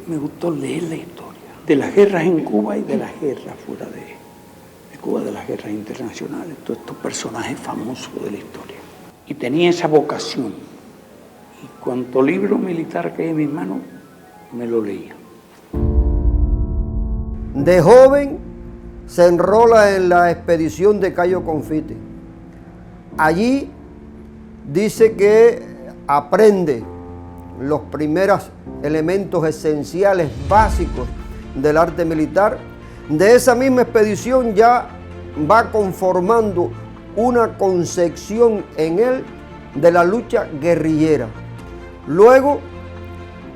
me gustó leer la historia de las guerras en Cuba y de las guerras fuera de Cuba, de las guerras internacionales, todos estos personajes famosos de la historia. Y tenía esa vocación. Y cuanto libro militar que hay en mis manos, me lo leía. De joven se enrola en la expedición de Cayo Confite. Allí dice que aprende los primeros elementos esenciales básicos del arte militar. De esa misma expedición ya va conformando una concepción en él de la lucha guerrillera. Luego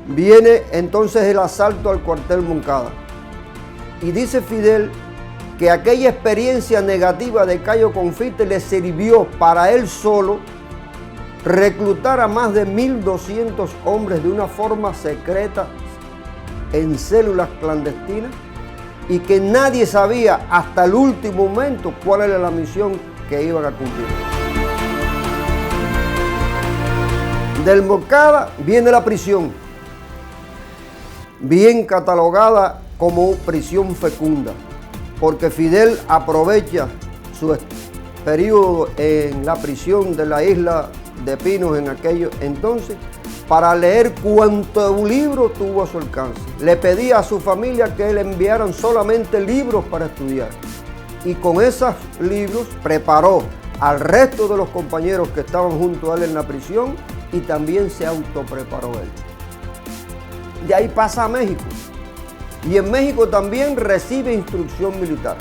viene entonces el asalto al cuartel Moncada. Y dice Fidel que aquella experiencia negativa de Cayo Confite le sirvió para él solo reclutar a más de 1.200 hombres de una forma secreta en células clandestinas y que nadie sabía hasta el último momento cuál era la misión que iban a cumplir. Del Moncada viene la prisión, bien catalogada como prisión fecunda, porque Fidel aprovecha su periodo en la prisión de la isla de Pinos en aquello entonces para leer cuanto libro tuvo a su alcance. Le pedía a su familia que le enviaran solamente libros para estudiar. Y con esos libros preparó al resto de los compañeros que estaban junto a él en la prisión y también se autopreparó él. De ahí pasa a México. Y en México también recibe instrucción militar.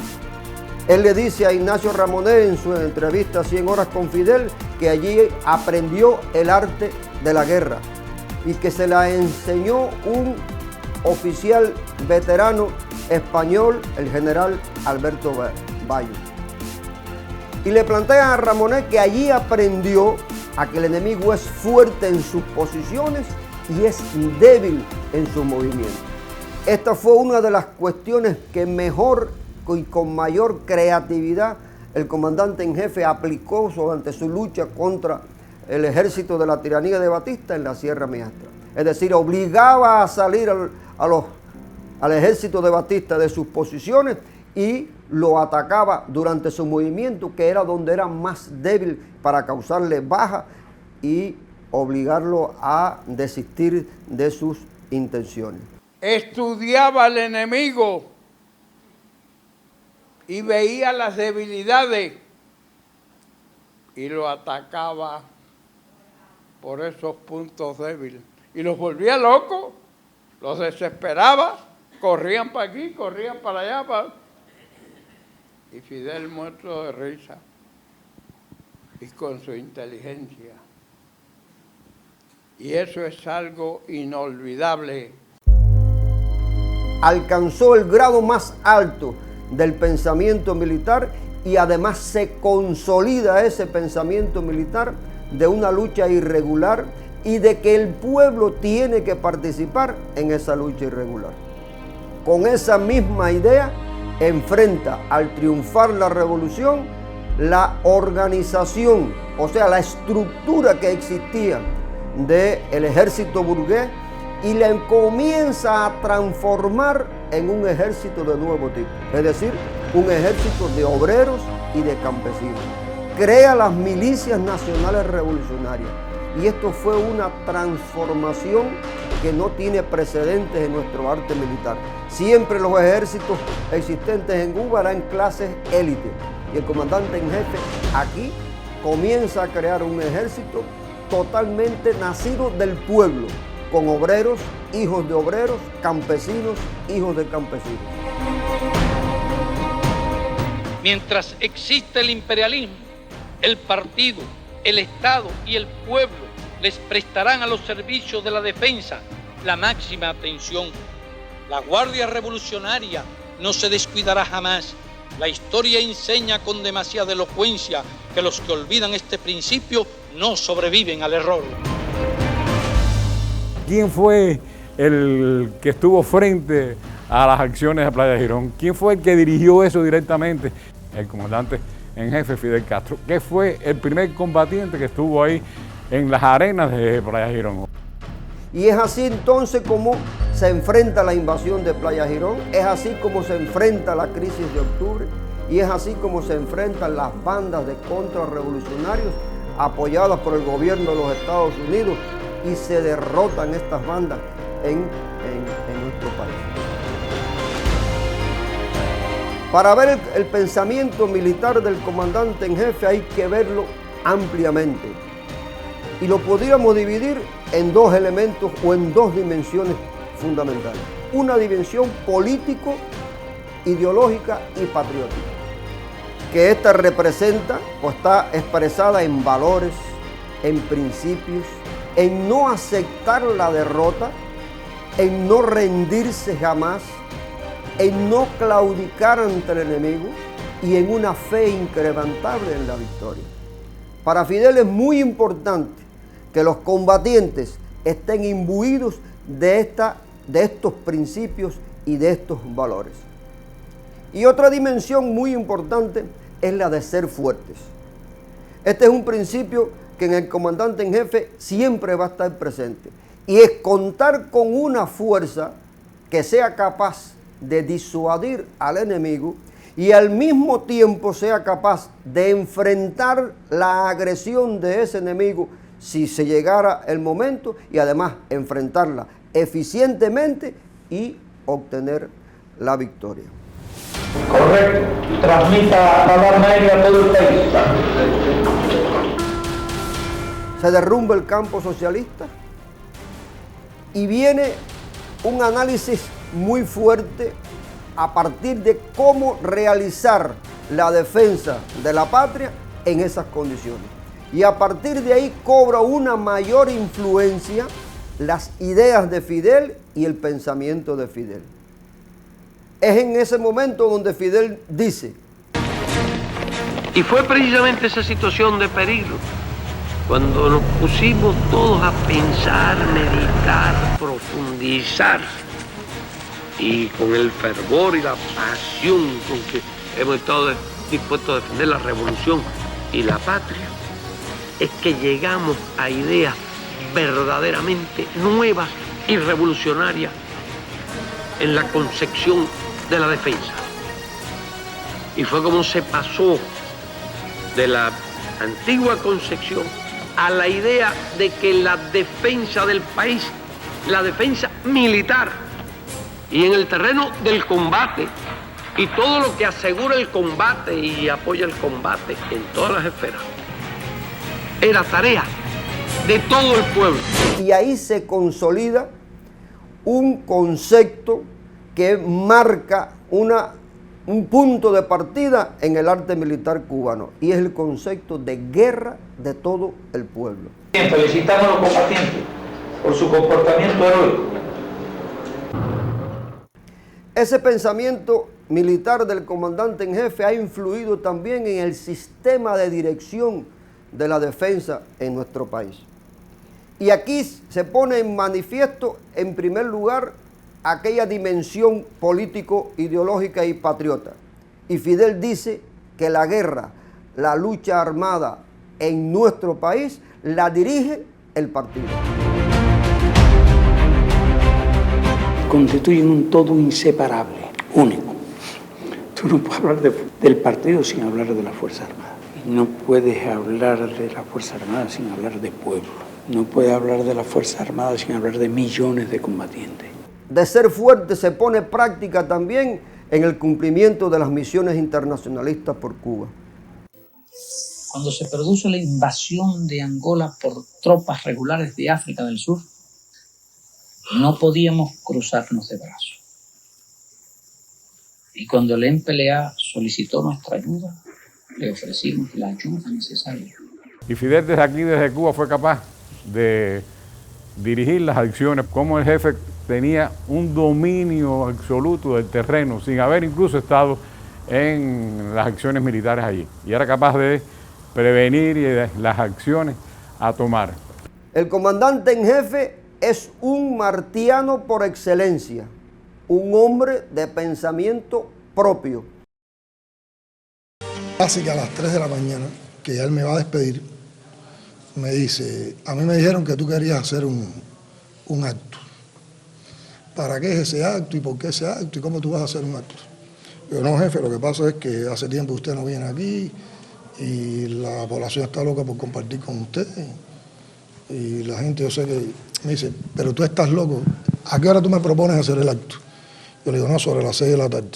Él le dice a Ignacio Ramonet en su entrevista 100 horas con Fidel que allí aprendió el arte de la guerra y que se la enseñó un oficial veterano español, el general Alberto Bayo. Y le plantea a Ramonet que allí aprendió a que el enemigo es fuerte en sus posiciones y es débil en sus movimientos. Esta fue una de las cuestiones que mejor y con mayor creatividad el comandante en jefe aplicó durante su lucha contra el ejército de la tiranía de Batista en la Sierra Maestra. Es decir, obligaba a salir al ejército de Batista de sus posiciones y lo atacaba durante su movimiento, que era donde era más débil, para causarle baja y obligarlo a desistir de sus intenciones. Estudiaba al enemigo y veía las debilidades y lo atacaba por esos puntos débiles. Y los volvía locos, los desesperaba, corrían para aquí, corrían para allá. Y Fidel muerto de risa y con su inteligencia. Y eso es algo inolvidable. Alcanzó el grado más alto del pensamiento militar y además se consolida ese pensamiento militar de una lucha irregular y de que el pueblo tiene que participar en esa lucha irregular. Con esa misma idea enfrenta al triunfar la revolución la organización, o sea, la estructura que existía del ejército burgués y la comienza a transformar en un ejército de nuevo tipo, es decir, un ejército de obreros y de campesinos. Crea las milicias nacionales revolucionarias y esto fue una transformación que no tiene precedentes en nuestro arte militar. Siempre los ejércitos existentes en Cuba eran clases élite y el comandante en jefe aquí comienza a crear un ejército totalmente nacido del pueblo, con obreros, hijos de obreros, campesinos, hijos de campesinos. Mientras existe el imperialismo, el partido, el Estado y el pueblo les prestarán a los servicios de la defensa la máxima atención. La Guardia Revolucionaria no se descuidará jamás. La historia enseña con demasiada elocuencia que los que olvidan este principio no sobreviven al error. ¿Quién fue el que estuvo frente a las acciones de Playa Girón? ¿Quién fue el que dirigió eso directamente? El comandante en jefe Fidel Castro, que fue el primer combatiente que estuvo ahí en las arenas de Playa Girón. Y es así entonces como se enfrenta la invasión de Playa Girón, es así como se enfrenta la crisis de octubre y es así como se enfrentan las bandas de contrarrevolucionarios apoyadas por el gobierno de los Estados Unidos y se derrotan estas bandas en nuestro país. Para ver el pensamiento militar del comandante en jefe hay que verlo ampliamente y lo podríamos dividir en dos elementos o en dos dimensiones fundamentales. Una dimensión político, ideológica y patriótica, que esta representa o está expresada en valores, en principios, en no aceptar la derrota, en no rendirse jamás, en no claudicar ante el enemigo y en una fe incrementable en la victoria. Para Fidel es muy importante que los combatientes estén imbuidos de estos principios y de estos valores. Y otra dimensión muy importante es la de ser fuertes. Este es un principio que en el comandante en jefe siempre va a estar presente. Y es contar con una fuerza que sea capaz de disuadir al enemigo y al mismo tiempo sea capaz de enfrentar la agresión de ese enemigo si se llegara el momento y además enfrentarla eficientemente y obtener la victoria. Correcto. Transmita la alarma aérea a todo el país. Se derrumba el campo socialista y viene un análisis muy fuerte a partir de cómo realizar la defensa de la patria en esas condiciones. Y a partir de ahí cobra una mayor influencia las ideas de Fidel y el pensamiento de Fidel. Es en ese momento donde Fidel dice: y fue precisamente esa situación de peligro cuando nos pusimos todos a pensar, meditar, profundizar, y con el fervor y la pasión con que hemos estado dispuestos a defender la revolución y la patria, es que llegamos a ideas verdaderamente nuevas y revolucionarias en la concepción de la defensa. Y fue como se pasó de la antigua concepción a la idea de que la defensa del país, la defensa militar y en el terreno del combate y todo lo que asegura el combate y apoya el combate en todas las esferas, era tarea de todo el pueblo. Y ahí se consolida un concepto que marca un punto de partida en el arte militar cubano, y es el concepto de guerra de todo el pueblo. Felicitamos a los combatientes por su comportamiento heroico. Ese pensamiento militar del comandante en jefe ha influido también en el sistema de dirección de la defensa en nuestro país. Y aquí se pone en manifiesto, en primer lugar, aquella dimensión político, ideológica y patriota. Y Fidel dice que la guerra, la lucha armada en nuestro país, la dirige el partido. Constituyen un todo inseparable, único. Tú no puedes hablar del partido sin hablar de la Fuerza Armada. No puedes hablar de la Fuerza Armada sin hablar de pueblo. No puedes hablar de la Fuerza Armada sin hablar de millones de combatientes. De ser fuerte se pone práctica también en el cumplimiento de las misiones internacionalistas por Cuba. Cuando se produce la invasión de Angola por tropas regulares de África del Sur, no podíamos cruzarnos de brazos. Y cuando el MPLA solicitó nuestra ayuda, le ofrecimos la ayuda necesaria. Y Fidel desde aquí, desde Cuba, fue capaz de dirigir las acciones, como el jefe tenía un dominio absoluto del terreno, sin haber incluso estado en las acciones militares allí. Y era capaz de prevenir y de las acciones a tomar. El comandante en jefe es un martiano por excelencia, un hombre de pensamiento propio. Casi que a las 3 de la mañana, que ya él me va a despedir, me dice: a mí me dijeron que tú querías hacer un un acto. ¿Para qué es ese acto y por qué ese acto y cómo tú vas a hacer un acto? Yo no, jefe, lo que pasa es que hace tiempo usted no viene aquí y la población está loca por compartir con usted. Y la gente, yo sé que me dice, pero tú estás loco, ¿a qué hora tú me propones hacer el acto? Yo le digo, no, sobre las 6 de la tarde.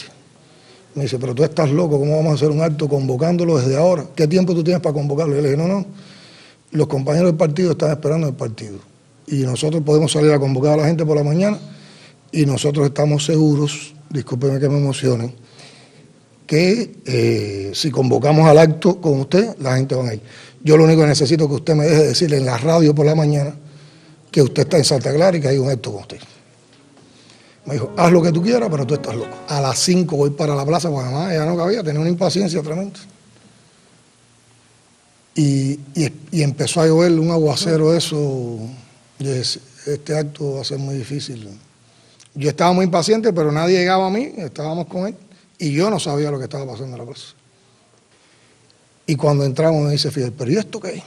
Me dice, pero tú estás loco, ¿cómo vamos a hacer un acto convocándolo desde ahora? ¿Qué tiempo tú tienes para convocarlo? Yo le dije, no, los compañeros del partido están esperando el partido. Y nosotros podemos salir a convocar a la gente por la mañana y nosotros estamos seguros, discúlpeme que me emocione, que si convocamos al acto con usted, la gente va a ir. Yo lo único que necesito es que usted me deje decirle en la radio por la mañana que usted está en Santa Clara y que hay un acto con usted. Me dijo, haz lo que tú quieras, pero tú estás loco. A las 5 voy para la plaza, porque además ya no cabía, tenía una impaciencia tremenda. Y empezó a llover un aguacero, eso. Yo decía, este acto va a ser muy difícil. Yo estaba muy impaciente, pero nadie llegaba a mí, estábamos con él, y yo no sabía lo que estaba pasando en la plaza. Y cuando entramos me dice Fidel, ¿pero y esto qué es?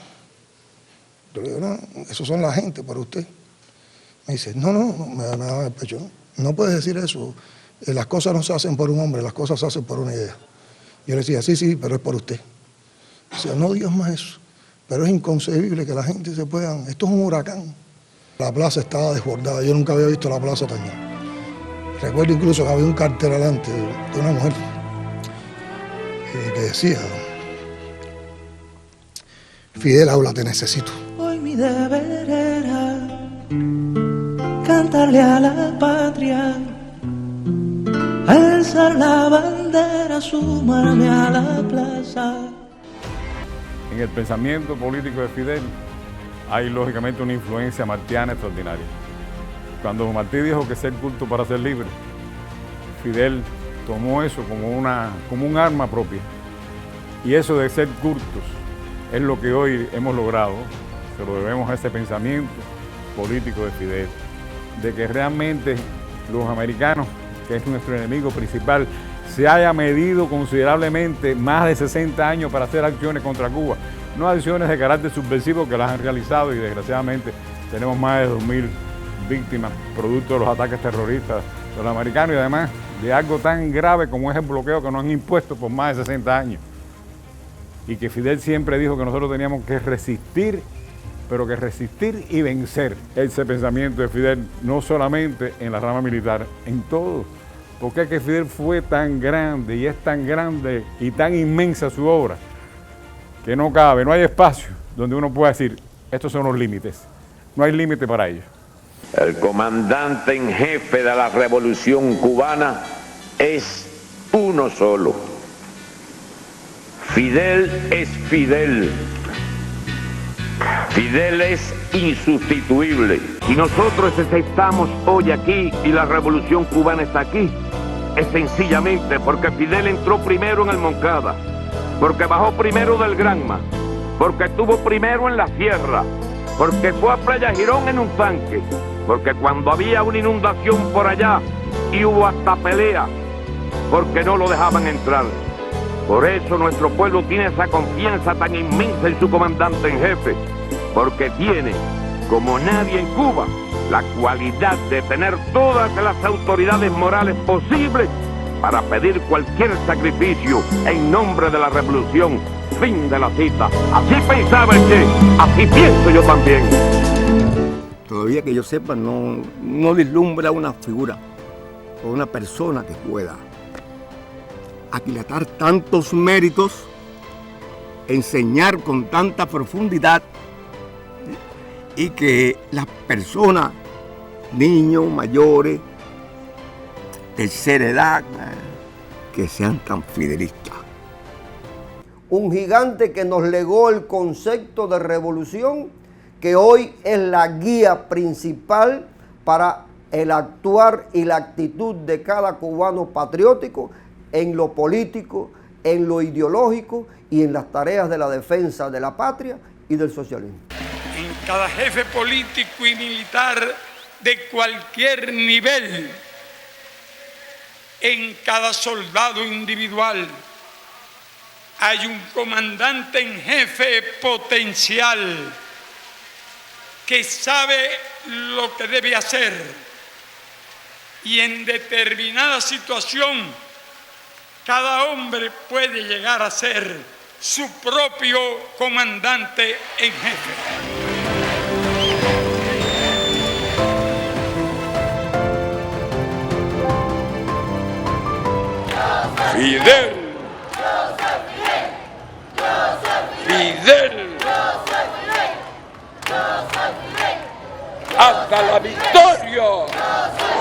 Yo le digo, no, eso son la gente para usted. Me dice, no, me da el pecho, no puedes decir eso. Las cosas no se hacen por un hombre, las cosas se hacen por una idea. Yo le decía, sí, pero es por usted. Decía, no digas más eso, pero es inconcebible que la gente se puedan, esto es un huracán. La plaza estaba desbordada, yo nunca había visto la plaza tan llena. Recuerdo incluso que había un cartel delante de una mujer que decía, Fidel, habla, te necesito. Hoy mi deber era cantarle a la patria, alzar la bandera, sumarme a la plaza. En el pensamiento político de Fidel hay lógicamente una influencia martiana extraordinaria. Cuando Martí dijo que ser culto para ser libre, Fidel tomó eso como un arma propia. Y eso de ser cultos es lo que hoy hemos logrado, se lo debemos a ese pensamiento político de Fidel, de que realmente los americanos, que es nuestro enemigo principal, se haya medido considerablemente más de 60 años para hacer acciones contra Cuba. No acciones de carácter subversivo que las han realizado y desgraciadamente tenemos más de 2.000 víctimas producto de los ataques terroristas de los americanos y además de algo tan grave como es el bloqueo que nos han impuesto por más de 60 años. Y que Fidel siempre dijo que nosotros teníamos que resistir, pero que resistir y vencer. Ese pensamiento de Fidel no solamente en la rama militar, en todo. Porque es que Fidel fue tan grande y es tan grande y tan inmensa su obra que no cabe, no hay espacio donde uno pueda decir, estos son los límites. No hay límite para ellos. El comandante en jefe de la Revolución Cubana es uno solo. Fidel es Fidel. Fidel es insustituible. Y nosotros estamos hoy aquí y la Revolución Cubana está aquí, es sencillamente porque Fidel entró primero en el Moncada, porque bajó primero del Granma, porque estuvo primero en la sierra, porque fue a Playa Girón en un tanque, porque cuando había una inundación por allá y hubo hasta pelea, porque no lo dejaban entrar. Por eso nuestro pueblo tiene esa confianza tan inmensa en su comandante en jefe, porque tiene, como nadie en Cuba, la cualidad de tener todas las autoridades morales posibles para pedir cualquier sacrificio en nombre de la revolución. Fin de la cita. Así pensaba el Che, así pienso yo también. Todavía que yo sepa, no vislumbra una figura o una persona que pueda aquilatar tantos méritos, enseñar con tanta profundidad y que las personas, niños, mayores, tercera edad, que sean tan fidelistas. Un gigante que nos legó el concepto de revolución, que hoy es la guía principal para el actuar y la actitud de cada cubano patriótico en lo político, en lo ideológico y en las tareas de la defensa de la patria y del socialismo. En cada jefe político y militar de cualquier nivel, en cada soldado individual, hay un comandante en jefe potencial que sabe lo que debe hacer y en determinada situación cada hombre puede llegar a ser su propio comandante en jefe. Fidel. Fidel. Hasta la victoria.